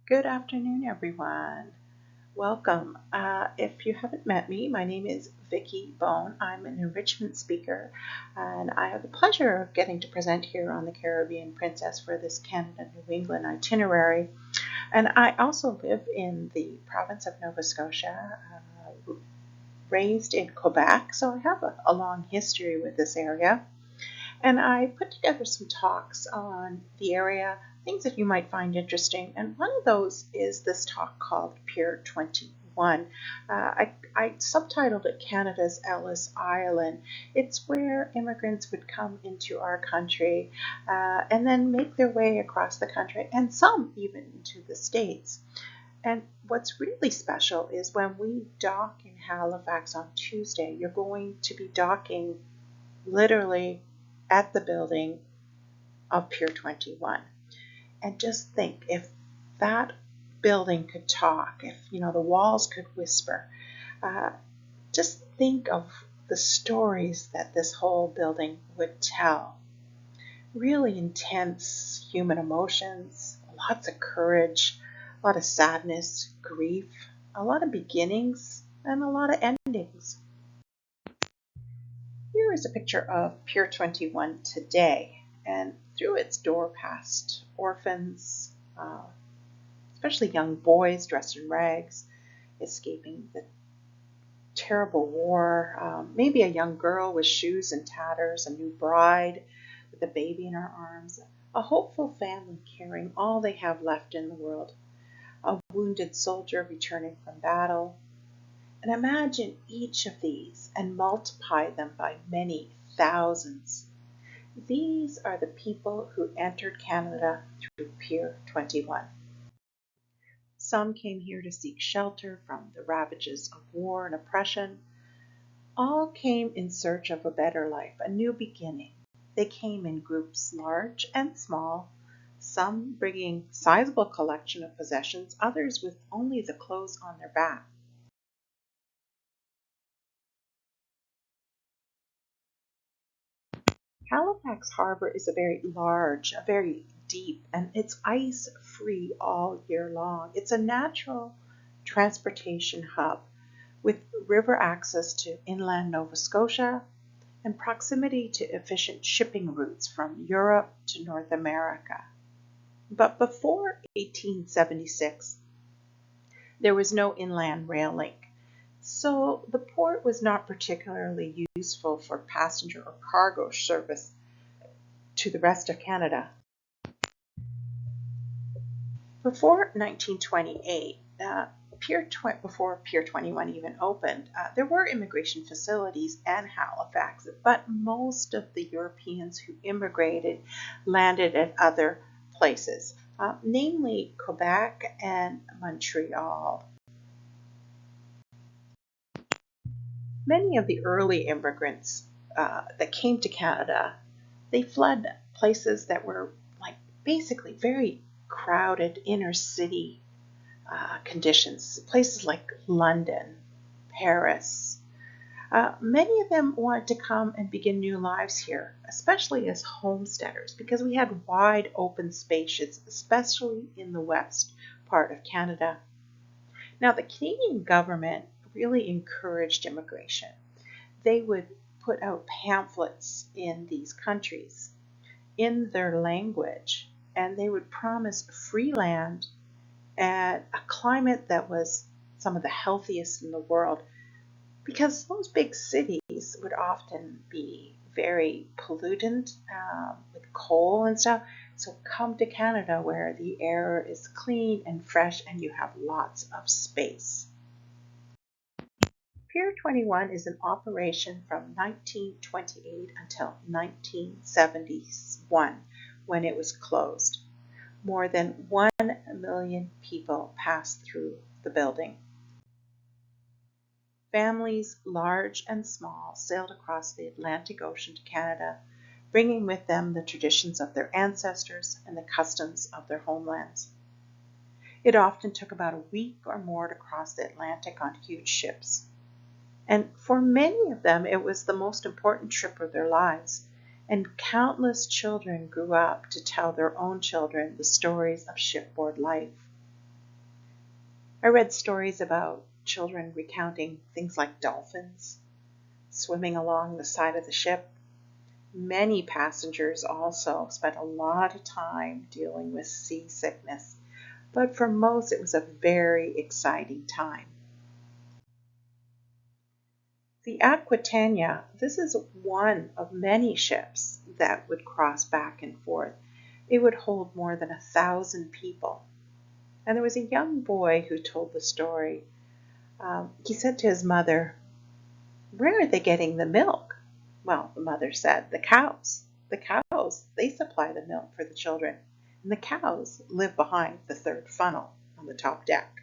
Good afternoon, everyone. Welcome. If you haven't met me, my name is Vicki Bone. I'm an enrichment speaker, and I have the pleasure of getting to present here on the Caribbean Princess for this Canada-New England itinerary. And I also live in the province of Nova Scotia, raised in Quebec, so I have a long history with this area. And I put together some talks on the area, things that you might find interesting. And one of those is this talk called Pier 21. I subtitled it Canada's Ellis Island. It's where immigrants would come into our country and then make their way across the country, and some even into the States. And what's really special is when we dock in Halifax on Tuesday, you're going to be docking literally at the building of Pier 21. And just think, if that building could talk, if the walls could whisper, just think of the stories that this whole building would tell. Really intense human emotions, lots of courage, a lot of sadness, grief, a lot of beginnings, and a lot of endings. Here is a picture of Pier 21 today, and through its door passed orphans, especially young boys dressed in rags, escaping the terrible war, maybe a young girl with shoes and tatters, a new bride with a baby in her arms, a hopeful family carrying all they have left in the world, a wounded soldier returning from battle. And imagine each of these and multiply them by many thousands. These are the people who entered Canada through Pier 21. Some came here to seek shelter from the ravages of war and oppression. All came in search of a better life, a new beginning. They came in groups large and small, some bringing sizable collection of possessions, others with only the clothes on their back. Halifax Harbor is a very large, a very deep, and it's ice free all year long. It's a natural transportation hub with river access to inland Nova Scotia and proximity to efficient shipping routes from Europe to North America. But before 1876, there was no inland rail link. So the port was not particularly useful for passenger or cargo service to the rest of Canada. Before 1928, before Pier 21 even opened, there were immigration facilities in Halifax, but most of the Europeans who immigrated landed at other places, namely Quebec and Montreal. Many of the early immigrants that came to Canada, they fled places that were like basically very crowded inner city conditions, places like London, Paris. Many of them wanted to come and begin new lives here, especially as homesteaders, because we had wide open spaces, especially in the west part of Canada. Now, the Canadian government really encouraged immigration. They would put out pamphlets in these countries in their language, and they would promise free land and a climate that was some of the healthiest in the world, because those big cities would often be very pollutant with coal and stuff. So come to Canada where the air is clean and fresh and you have lots of space. Pier 21 is in operation from 1928 until 1971 when it was closed. More than 1 million people passed through the building. Families, large and small, sailed across the Atlantic Ocean to Canada, bringing with them the traditions of their ancestors and the customs of their homelands. It often took about a week or more to cross the Atlantic on huge ships. And for many of them, it was the most important trip of their lives. And countless children grew up to tell their own children the stories of shipboard life. I read stories about children recounting things like dolphins swimming along the side of the ship. Many passengers also spent a lot of time dealing with seasickness, but for most it was a very exciting time. The Aquitania, this is one of many ships that would cross back and forth. It would hold more than 1,000 people. And there was a young boy who told the story. He said to his mother, "Where are they getting the milk?" Well, the mother said, "The cows. The cows, they supply the milk for the children. And the cows live behind the third funnel on the top deck."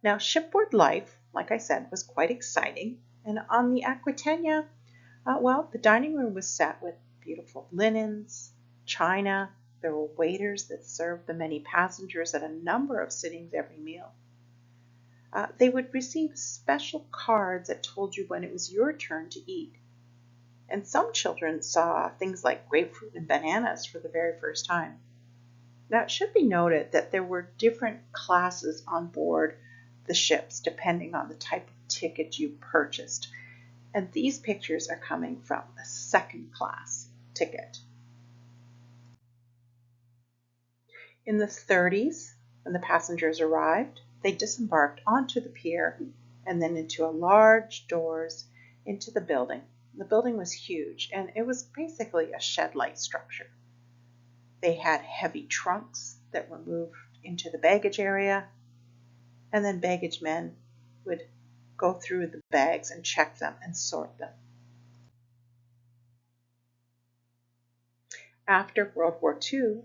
Now, shipboard life, like I said, was quite exciting. And on the Aquitania, the dining room was set with beautiful linens, china. There were waiters that served the many passengers at a number of sittings every meal. They would receive special cards that told you when it was your turn to eat. And some children saw things like grapefruit and bananas for the very first time. Now, it should be noted that there were different classes on board the ships depending on the type of ticket you purchased. And these pictures are coming from a second class ticket. In the 30s, when the passengers arrived, they disembarked onto the pier and then into large doors into the building. The building was huge, and it was basically a shed-like structure. They had heavy trunks that were moved into the baggage area, and then baggage men would go through the bags and check them and sort them. After World War II,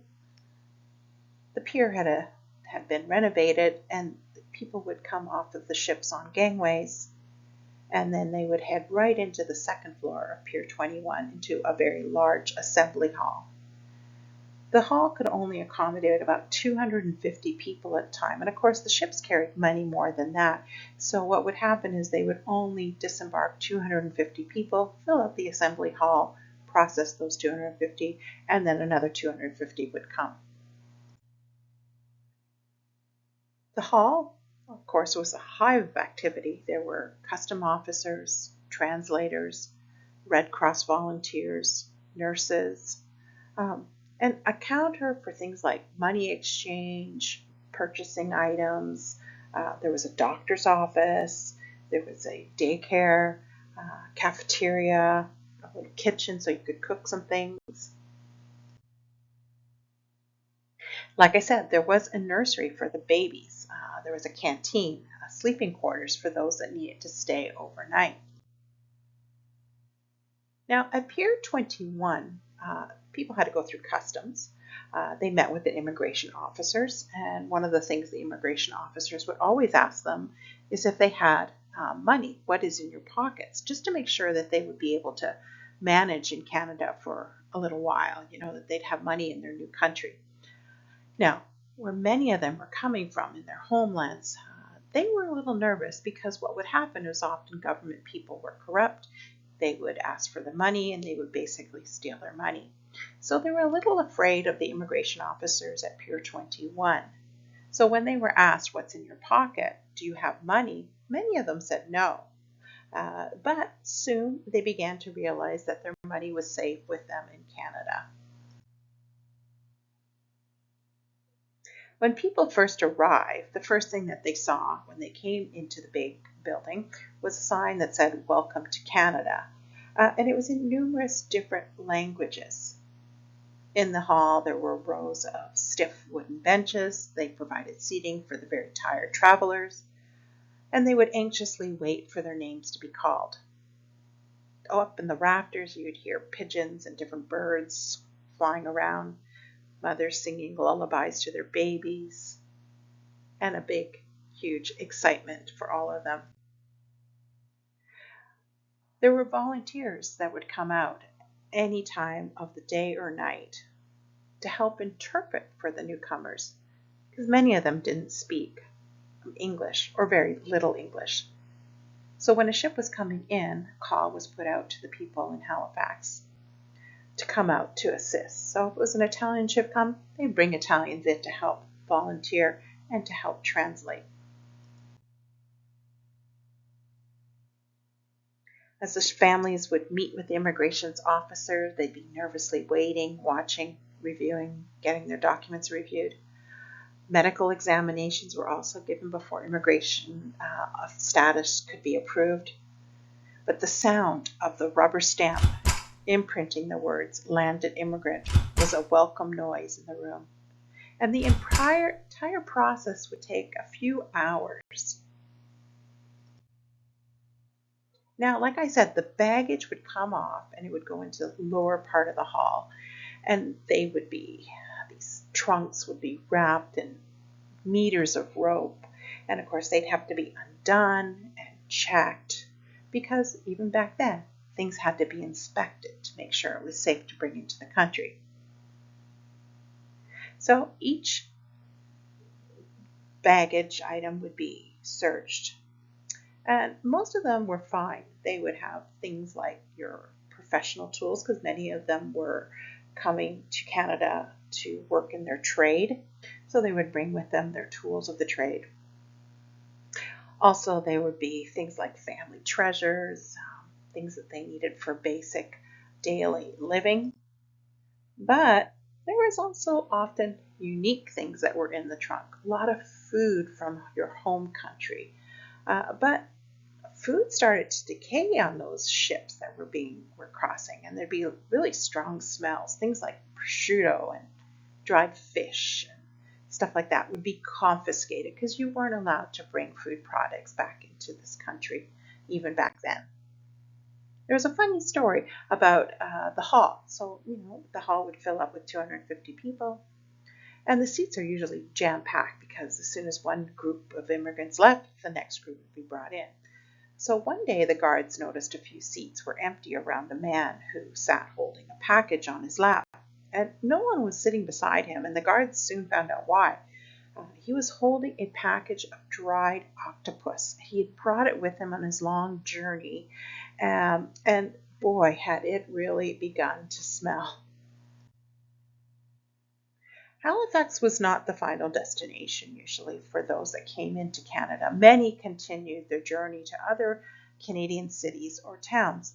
the pier had been renovated, and people would come off of the ships on gangways, and then they would head right into the second floor of Pier 21 into a very large assembly hall. The hall could only accommodate about 250 people at a time, and of course the ships carried many more than that. So what would happen is they would only disembark 250 people, fill up the assembly hall, process those 250, and then another 250 would come. The hall, of course, was a hive of activity. There were custom officers, translators, Red Cross volunteers, nurses, and a counter for things like money exchange, purchasing items. There was a doctor's office. There was a daycare, cafeteria, a little kitchen so you could cook some things. Like I said, there was a nursery for the babies. There was a canteen, sleeping quarters for those that needed to stay overnight. Now, at Pier 21, people had to go through customs. They met with the immigration officers, and one of the things the immigration officers would always ask them is if they had money, what is in your pockets, just to make sure that they would be able to manage in Canada for a little while, that they'd have money in their new country. Now, where many of them were coming from in their homelands, they were a little nervous because what would happen is often government people were corrupt. They would ask for the money and they would basically steal their money. So they were a little afraid of the immigration officers at Pier 21. So when they were asked, "What's in your pocket? Do you have money?" many of them said no. But soon they began to realize that their money was safe with them in Canada. When people first arrived, the first thing that they saw when they came into the big building was a sign that said, "Welcome to Canada." And it was in numerous different languages. In the hall, there were rows of stiff wooden benches. They provided seating for the very tired travelers, and they would anxiously wait for their names to be called. Up in the rafters, you'd hear pigeons and different birds flying around, mothers singing lullabies to their babies, and a big, huge excitement for all of them. There were volunteers that would come out any time of the day or night to help interpret for the newcomers, because many of them didn't speak English or very little English. So when a ship was coming in, a call was put out to the people in Halifax to come out to assist. So if it was an Italian ship come, they'd bring Italians in to help volunteer, and to help translate. As the families would meet with the immigration officer, they'd be nervously waiting, watching, reviewing, getting their documents reviewed. Medical examinations were also given before immigration status could be approved. But the sound of the rubber stamp imprinting the words landed immigrant was a welcome noise in the room. And the entire process would take a few hours. Now, like I said, the baggage would come off and it would go into the lower part of the hall. And these trunks would be wrapped in meters of rope. And of course, they'd have to be undone and checked because even back then, things had to be inspected to make sure it was safe to bring into the country. So each baggage item would be searched. And most of them were fine. They would have things like your professional tools because many of them were coming to Canada to work in their trade. So they would bring with them their tools of the trade. Also, there would be things like family treasures, things that they needed for basic daily living. But there was also often unique things that were in the trunk. A lot of food from your home country. But food started to decay on those ships that were crossing, and there'd be really strong smells. Things like prosciutto and dried fish and stuff like that would be confiscated because you weren't allowed to bring food products back into this country, even back then. There was a funny story about the hall. So, the hall would fill up with 250 people, and the seats are usually jam-packed because as soon as one group of immigrants left, the next group would be brought in. So one day the guards noticed a few seats were empty around a man who sat holding a package on his lap. And no one was sitting beside him, and the guards soon found out why. He was holding a package of dried octopus. He had brought it with him on his long journey, and boy, had it really begun to smell. Halifax was not the final destination usually for those that came into Canada. Many continued their journey to other Canadian cities or towns.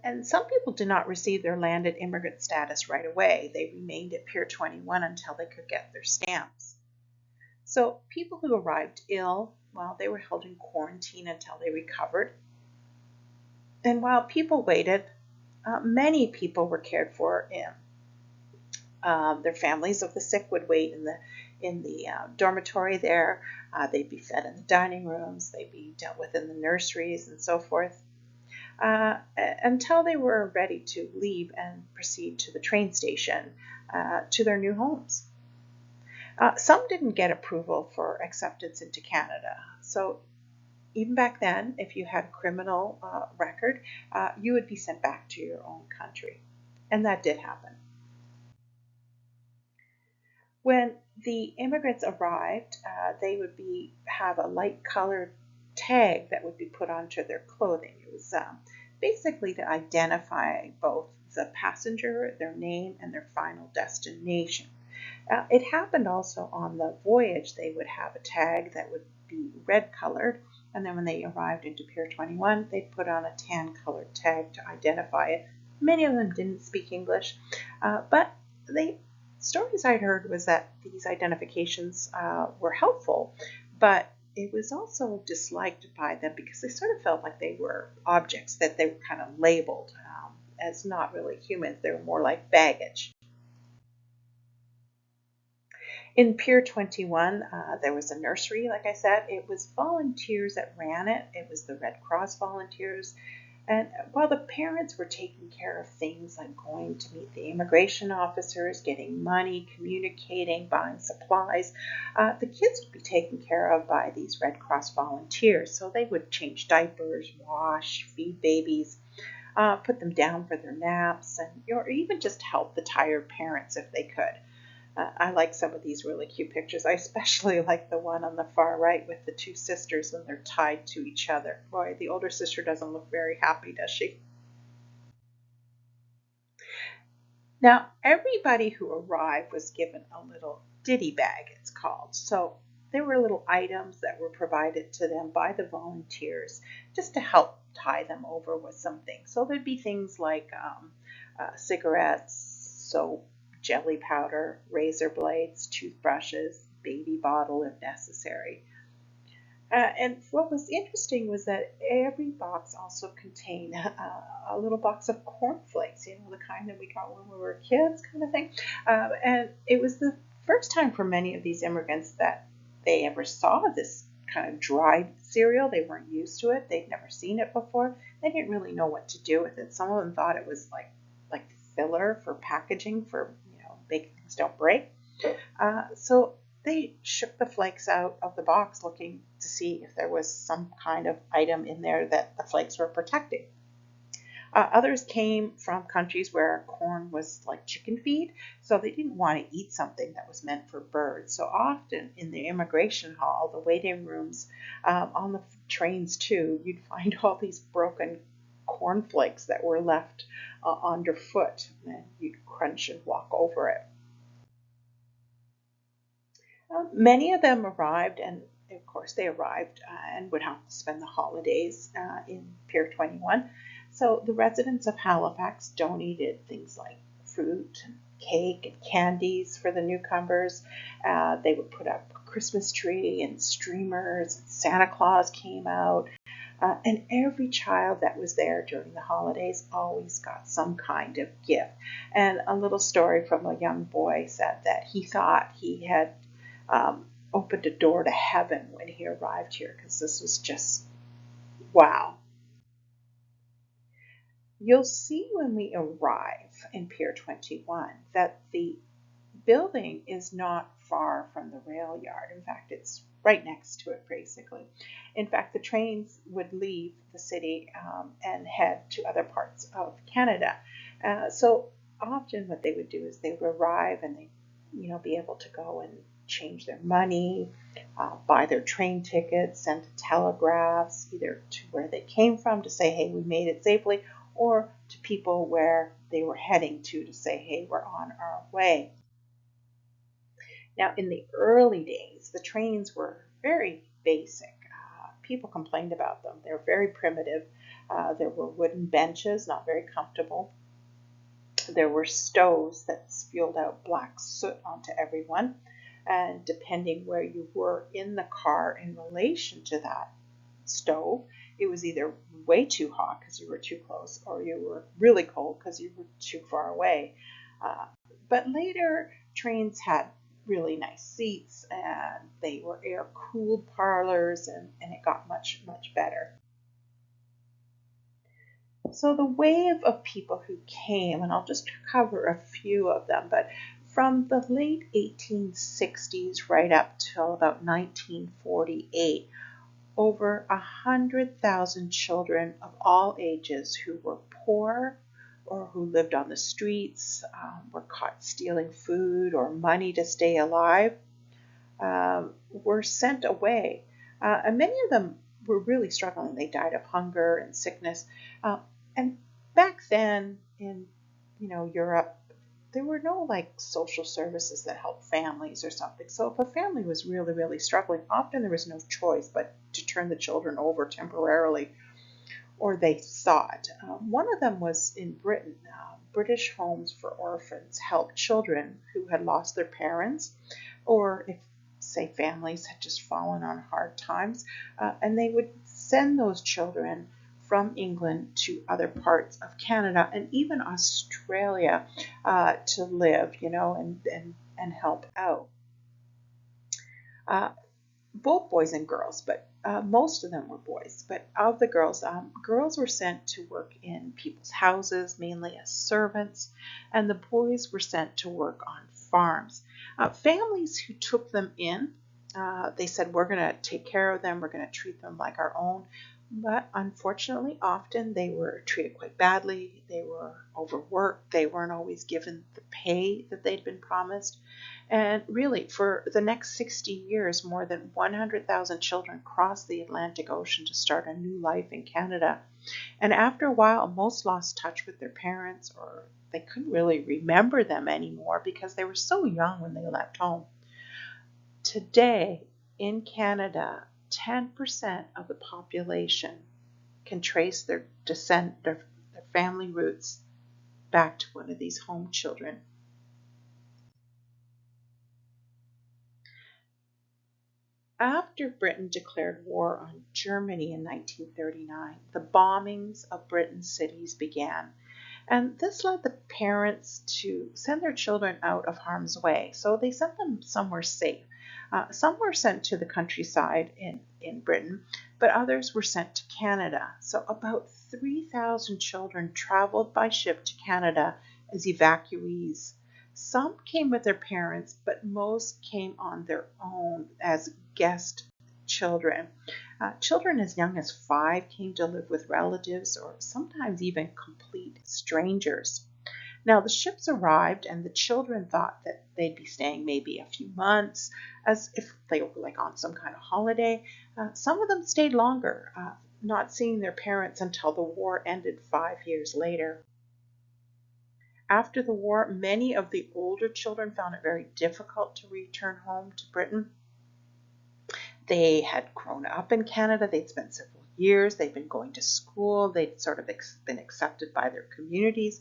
And some people did not receive their landed immigrant status right away. They remained at Pier 21 until they could get their stamps. So people who arrived ill, well, they were held in quarantine until they recovered. And while people waited, many people were cared for in their families of the sick would wait in the dormitory there. They'd be fed in the dining rooms. They'd be dealt with in the nurseries and so forth until they were ready to leave and proceed to the train station to their new homes. Some didn't get approval for acceptance into Canada. So even back then, if you had a criminal record, you would be sent back to your own country. And that did happen. When the immigrants arrived, they would have a light colored tag that would be put onto their clothing. It was basically to identify both the passenger, their name, and their final destination. It happened also on the voyage. They would have a tag that would be red colored, and then when they arrived into Pier 21, they'd put on a tan colored tag to identify it. Many of them didn't speak English, but stories I'd heard was that these identifications were helpful, but it was also disliked by them because they sort of felt like they were objects, that they were kind of labeled as not really humans. They were more like baggage. In Pier 21, there was a nursery, like I said. It was volunteers that ran it. It was the Red Cross volunteers. And while the parents were taking care of things like going to meet the immigration officers, getting money, communicating, buying supplies, the kids would be taken care of by these Red Cross volunteers. So they would change diapers, wash, feed babies, put them down for their naps, and or even just help the tired parents if they could. I like some of these really cute pictures. I especially like the one on the far right with the two sisters when they're tied to each other. Boy, the older sister doesn't look very happy, does she? Now, everybody who arrived was given a little ditty bag, it's called. So there were little items that were provided to them by the volunteers just to help tie them over with some things. So there'd be things like cigarettes, soap, jelly powder, razor blades, toothbrushes, baby bottle if necessary. And what was interesting was that every box also contained a little box of cornflakes, the kind that we got when we were kids, kind of thing. And it was the first time for many of these immigrants that they ever saw this kind of dried cereal. They weren't used to it. They'd never seen it before. They didn't really know what to do with it. Some of them thought it was like filler for packaging for making things don't break. So they shook the flakes out of the box looking to see if there was some kind of item in there that the flakes were protecting. Others came from countries where corn was like chicken feed, so they didn't want to eat something that was meant for birds. So often in the immigration hall, the waiting rooms, on the trains too, you'd find all these broken cornflakes that were left underfoot, and you'd crunch and walk over it. Many of them arrived, and of course they arrived and would have to spend the holidays in Pier 21. So the residents of Halifax donated things like fruit and cake and candies for the newcomers. They would put up a Christmas tree and streamers. Santa Claus came out. And every child that was there during the holidays always got some kind of gift. And a little story from a young boy said that he thought he had opened a door to heaven when he arrived here because this was just wow. You'll see when we arrive in Pier 21 that the building is not far from the rail yard. In fact, it's right next to it, basically. In fact, the trains would leave the city and head to other parts of Canada. So often, what they would do is they would arrive and they, be able to go and change their money, buy their train tickets, send telegraphs either to where they came from to say, hey, we made it safely, or to people where they were heading to say, hey, we're on our way. Now, in the early days, the trains were very basic. People complained about them. They were very primitive. There were wooden benches, not very comfortable. There were stoves that spewed out black soot onto everyone. And depending where you were in the car in relation to that stove, it was either way too hot because you were too close, or you were really cold because you were too far away. Uh, but later, trains had really nice seats and they were air cooled parlors, and it got much, much better. So, the wave of people who came, and I'll just cover a few of them, but from the late 1860s right up till about 1948, over 100,000 children of all ages who were poor or who lived on the streets, were caught stealing food or money to stay alive, were sent away. And many of them were really struggling. They died of hunger and sickness. And back then in Europe, there were no like social services that helped families or something. So if a family was really, really struggling, often there was no choice but to turn the children over temporarily, or they thought. One of them was in Britain. British Homes for Orphans helped children who had lost their parents, or if, say, families had just fallen on hard times, and they would send those children from England to other parts of Canada and even Australia to live, and help out. Uh, both boys and girls, but most of them were boys. But of the girls, girls were sent to work in people's houses, mainly as servants, and the boys were sent to work on farms. Families who took them in, they said, we're going to take care of them, we're going to treat them like our own. But unfortunately, often they were treated quite badly. They were overworked. They weren't always given the pay that they'd been promised. And really, for the next 60 years, more than 100,000 children crossed the Atlantic Ocean to start a new life in Canada. And after a while, most lost touch with their parents, or they couldn't really remember them anymore because they were so young when they left home. Today, in Canada, 10% of the population can trace their descent, their family roots back to one of these home children. After Britain declared war on Germany in 1939, the bombings of Britain's cities began. And this led the parents to send their children out of harm's way. So they sent them somewhere safe. Some were sent to the countryside in Britain, but others were sent to Canada. So about 3,000 children traveled by ship to Canada as evacuees. Some came with their parents, but most came on their own as guest children. Children as young as 5 came to live with relatives or sometimes even complete strangers. Now, the ships arrived, and the children thought that they'd be staying maybe a few months, as if they were like on some kind of holiday. Some of them stayed longer, not seeing their parents until the war ended 5 years later. After the war, many of the older children found it very difficult to return home to Britain. They had grown up in Canada. They'd spent several years. They'd been going to school. They'd sort of been accepted by their communities.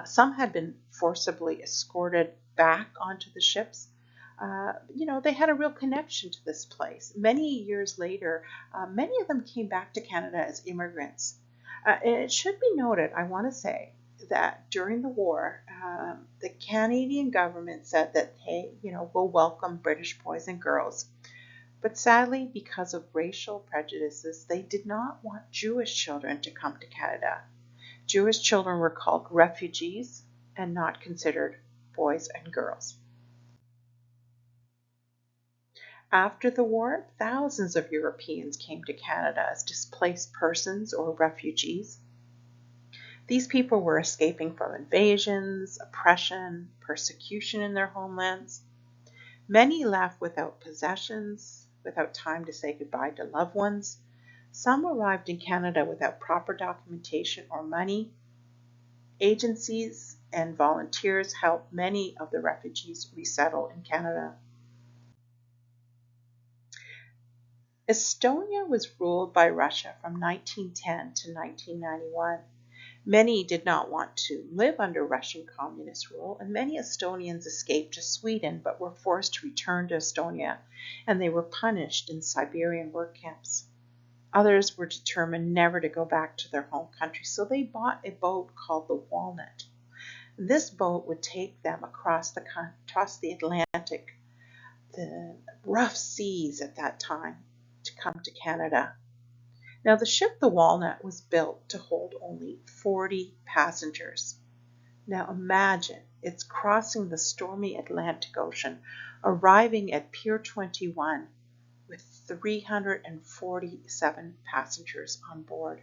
Some had been forcibly escorted back onto the ships. They had a real connection to this place. Many years later, many of them came back to Canada as immigrants. And it should be noted, I want to say, that during the war, the Canadian government said that, hey, we'll welcome British boys and girls. But sadly, because of racial prejudices, they did not want Jewish children to come to Canada. Jewish children were called refugees and not considered boys and girls. After the war, thousands of Europeans came to Canada as displaced persons or refugees. These people were escaping from invasions, oppression, persecution in their homelands. Many left without possessions, without time to say goodbye to loved ones. Some arrived in Canada without proper documentation or money. Agencies and volunteers helped many of the refugees resettle in Canada. Estonia was ruled by Russia from 1910 to 1991. Many did not want to live under Russian communist rule, and many Estonians escaped to Sweden but were forced to return to Estonia, and they were punished in Siberian work camps. Others were determined never to go back to their home country, so they bought a boat called the Walnut. This boat would take them across the Atlantic, the rough seas at that time, to come to Canada. Now, the ship, the Walnut, was built to hold only 40 passengers. Now, imagine it's crossing the stormy Atlantic Ocean, arriving at Pier 21 with 347 passengers on board.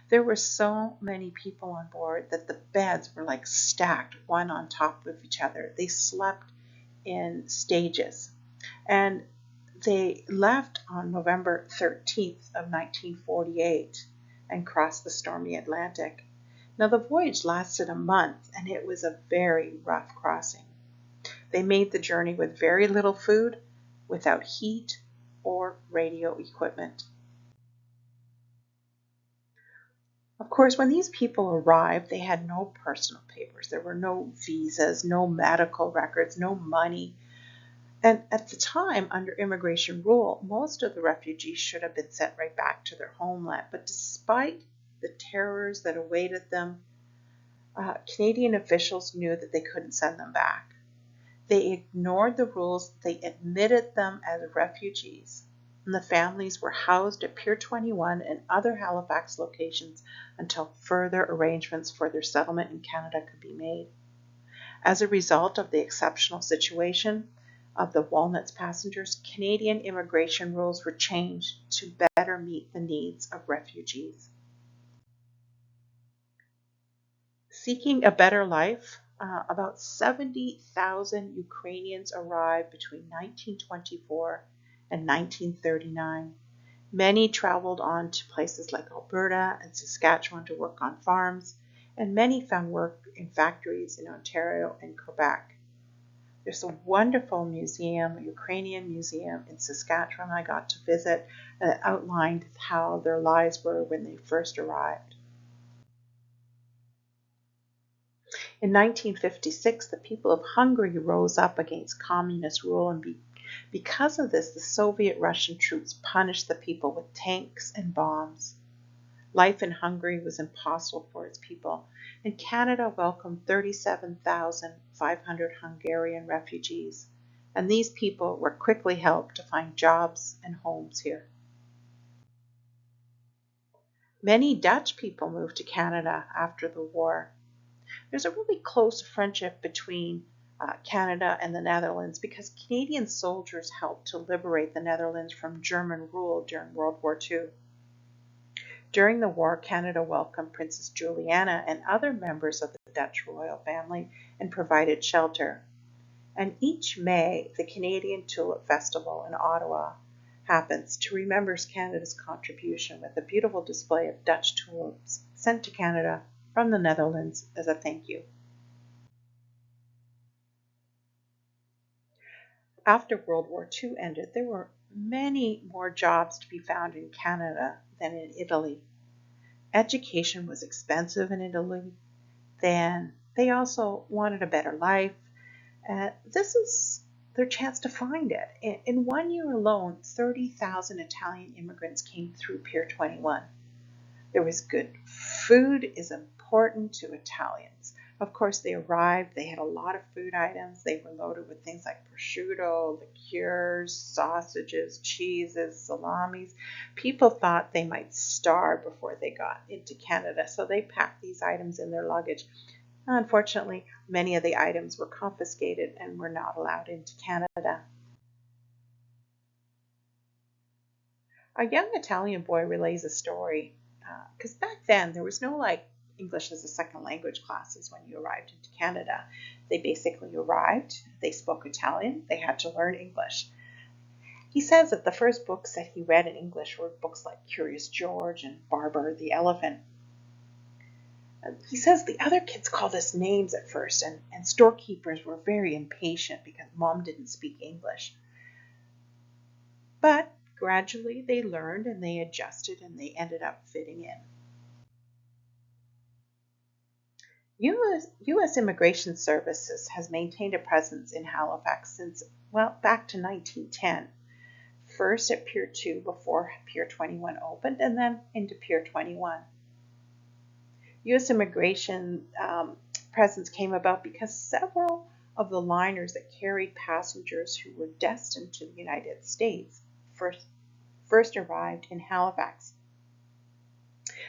There were so many people on board that the beds were like stacked one on top of each other. They slept in stages. And they left on November 13th of 1948 and crossed the stormy Atlantic. Now the voyage lasted a month and it was a very rough crossing. They made the journey with very little food, without heat or radio equipment. Of course, when these people arrived, they had no personal papers. There were no visas, no medical records, no money. And at the time, under immigration rule, most of the refugees should have been sent right back to their homeland. But despite the terrors that awaited them, Canadian officials knew that they couldn't send them back. They ignored the rules. They admitted them as refugees. And the families were housed at Pier 21 and other Halifax locations until further arrangements for their settlement in Canada could be made. As a result of the exceptional situation, of the Walnuts passengers, Canadian immigration rules were changed to better meet the needs of refugees. Seeking a better life, about 70,000 Ukrainians arrived between 1924 and 1939. Many traveled on to places like Alberta and Saskatchewan to work on farms, and many found work in factories in Ontario and Quebec. There's a wonderful museum, a Ukrainian museum in Saskatchewan I got to visit that outlined how their lives were when they first arrived. In 1956, the people of Hungary rose up against communist rule, and because of this, the Soviet Russian troops punished the people with tanks and bombs. Life in Hungary was impossible for its people, and Canada welcomed 37,500 Hungarian refugees, and these people were quickly helped to find jobs and homes here. Many Dutch people moved to Canada after the war. There's a really close friendship between Canada and the Netherlands because Canadian soldiers helped to liberate the Netherlands from German rule during World War II. During the war, Canada welcomed Princess Juliana and other members of the Dutch royal family and provided shelter. And each May, the Canadian Tulip Festival in Ottawa happens to remember Canada's contribution with a beautiful display of Dutch tulips sent to Canada from the Netherlands as a thank you. After World War II ended, there were many more jobs to be found in Canada than in Italy. Education was expensive in Italy. Then they also wanted a better life. This is their chance to find it. In 1 year alone, 30,000 Italian immigrants came through Pier 21. There was good food is important to Italians. Of course, they arrived, they had a lot of food items. They were loaded with things like prosciutto, liqueurs, sausages, cheeses, salamis. People thought they might starve before they got into Canada, so they packed these items in their luggage. Unfortunately, many of the items were confiscated and were not allowed into Canada. A young Italian boy relays a story because back then there was no English as a second language classes when you arrived into Canada. They basically arrived, they spoke Italian, they had to learn English. He says that the first books that he read in English were books like Curious George and Barber the Elephant. He says the other kids called us names at first, and storekeepers were very impatient because mom didn't speak English. But gradually they learned and they adjusted and they ended up fitting in. U.S. Immigration Services has maintained a presence in Halifax since, back to 1910. First at Pier 2 before Pier 21 opened, and then into Pier 21. U.S. immigration presence came about because several of the liners that carried passengers who were destined to the United States first arrived in Halifax.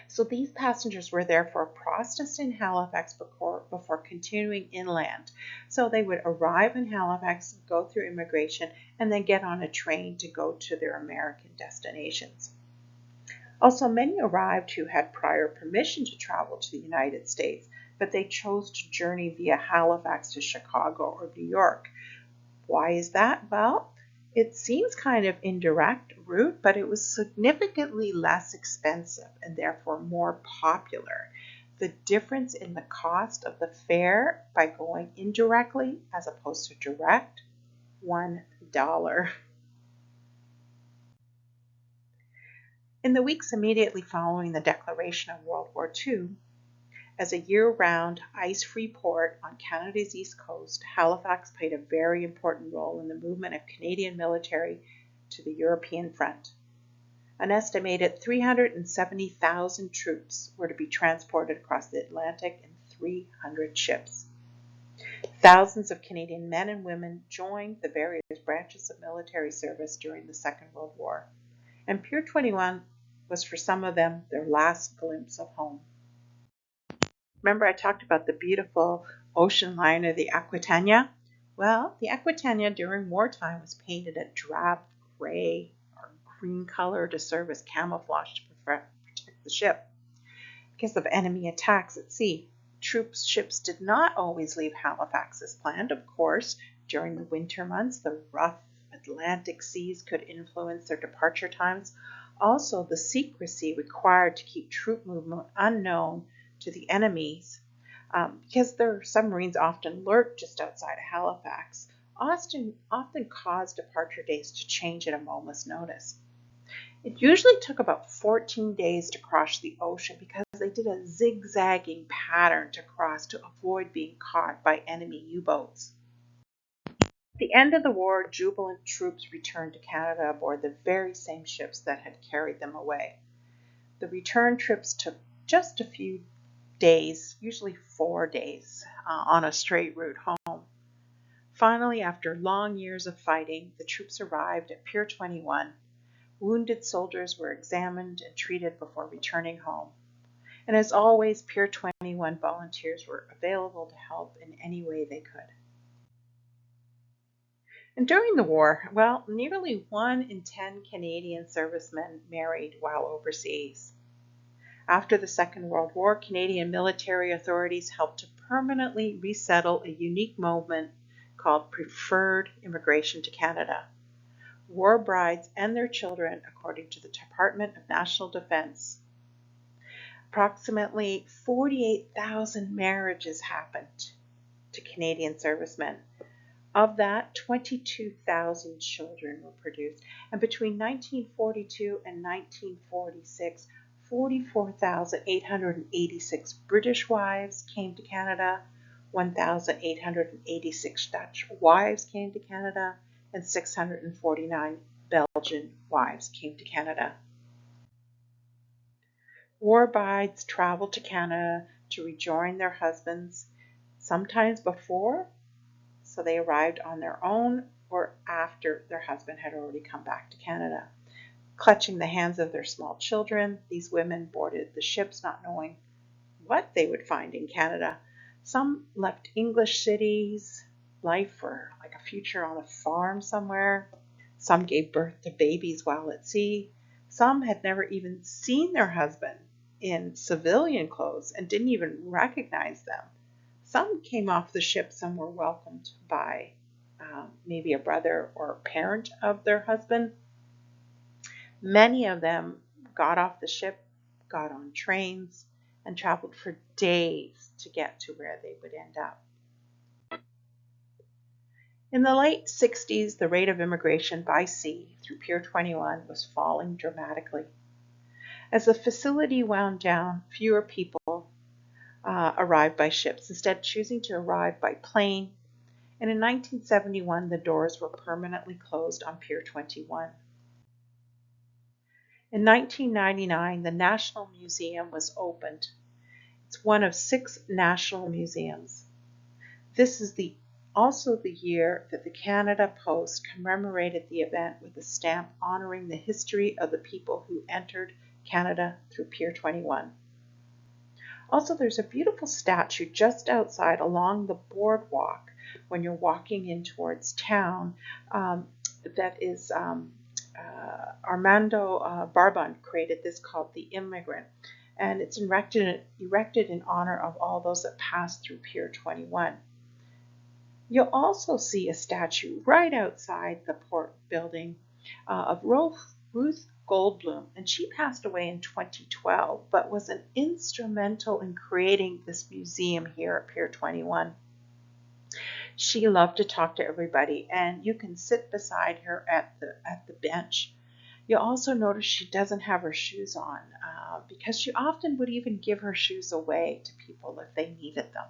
So these passengers were therefore processed in Halifax before continuing inland. So they would arrive in Halifax, go through immigration, and then get on a train to go to their American destinations. Also, many arrived who had prior permission to travel to the United States, but they chose to journey via Halifax to Chicago or New York. Why is that? Well, it seems kind of indirect route, but it was significantly less expensive and therefore more popular. The difference in the cost of the fare by going indirectly as opposed to direct, $1. In the weeks immediately following the declaration of World War II, as a year-round ice-free port on Canada's east coast, Halifax played a very important role in the movement of Canadian military to the European front. An estimated 370,000 troops were to be transported across the Atlantic in 300 ships. Thousands of Canadian men and women joined the various branches of military service during the Second World War, and Pier 21 was for some of them their last glimpse of home. Remember I talked about the beautiful ocean liner, the Aquitania? Well, the Aquitania during wartime was painted a drab gray or green color to serve as camouflage to protect the ship. Because of enemy attacks at sea, ships did not always leave Halifax as planned, of course. During the winter months, the rough Atlantic seas could influence their departure times. Also, the secrecy required to keep troop movement unknown to the enemies, because their submarines often lurked just outside of Halifax, often caused departure dates to change at a moment's notice. It usually took about 14 days to cross the ocean because they did a zigzagging pattern to cross to avoid being caught by enemy U-boats. At the end of the war, jubilant troops returned to Canada aboard the very same ships that had carried them away. The return trips took just a few days, usually 4 days, on a straight route home. Finally, after long years of fighting, the troops arrived at Pier 21. Wounded soldiers were examined and treated before returning home. And as always, Pier 21 volunteers were available to help in any way they could. And during the war, well, nearly 1 in 10 Canadian servicemen married while overseas. After the Second World War, Canadian military authorities helped to permanently resettle a unique movement called preferred immigration to Canada. War brides and their children, according to the Department of National Defense. Approximately 48,000 marriages happened to Canadian servicemen. Of that, 22,000 children were produced, and between 1942 and 1946, 44,886 British wives came to Canada, 1,886 Dutch wives came to Canada, and 649 Belgian wives came to Canada. War brides traveled to Canada to rejoin their husbands, sometimes before, so they arrived on their own, or after their husband had already come back to Canada. Clutching the hands of their small children, these women boarded the ships not knowing what they would find in Canada. Some left English cities, life for like a future on a farm somewhere. Some gave birth to babies while at sea. Some had never even seen their husband in civilian clothes and didn't even recognize them. Some came off the ship, some were welcomed by maybe a brother or parent of their husband. Many of them got off the ship, got on trains, and traveled for days to get to where they would end up. In the late 60s, the rate of immigration by sea through Pier 21 was falling dramatically. As the facility wound down, fewer people arrived by ships, instead choosing to arrive by plane. And in 1971, the doors were permanently closed on Pier 21. In 1999, the National Museum was opened. It's one of 6 national museums. This is also the year that the Canada Post commemorated the event with a stamp honoring the history of the people who entered Canada through Pier 21. Also, there's a beautiful statue just outside along the boardwalk when you're walking in towards town that is Armando Barbon created this called the Immigrant, and it's erected in honor of all those that passed through Pier 21. You'll also see a statue right outside the port building of Ruth Goldblum, and she passed away in 2012, but was an instrumental in creating this museum here at Pier 21. She loved to talk to everybody, and you can sit beside her at the bench. You'll also notice she doesn't have her shoes on because she often would even give her shoes away to people if they needed them.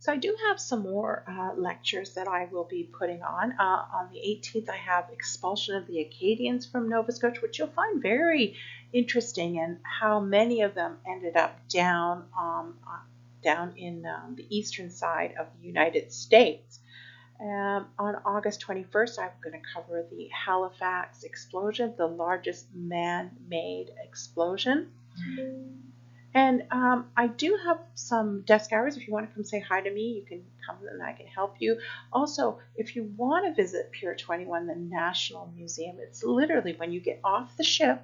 So I do have some more lectures that I will be putting on. On the 18th, I have Expulsion of the Acadians from Nova Scotia, which you'll find very interesting, and how many of them ended up down in the eastern side of the United States. On August 21st, I'm going to cover the Halifax explosion, the largest man-made explosion. And I do have some desk hours. If you want to come say hi to me, you can come and I can help you. Also, if you want to visit Pier 21, the National Museum, it's literally when you get off the ship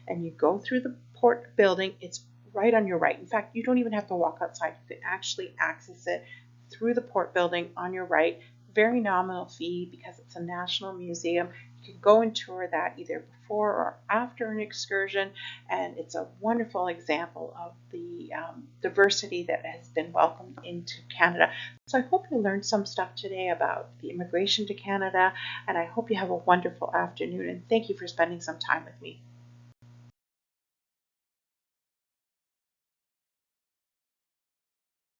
and you go through the port building, it's right on your right. In fact, you don't even have to walk outside. You can actually access it through the port building on your right. Very nominal fee because it's a national museum. You can go and tour that either before or after an excursion, and it's a wonderful example of the diversity that has been welcomed into Canada. So I hope you learned some stuff today about the immigration to Canada, and I hope you have a wonderful afternoon, and thank you for spending some time with me.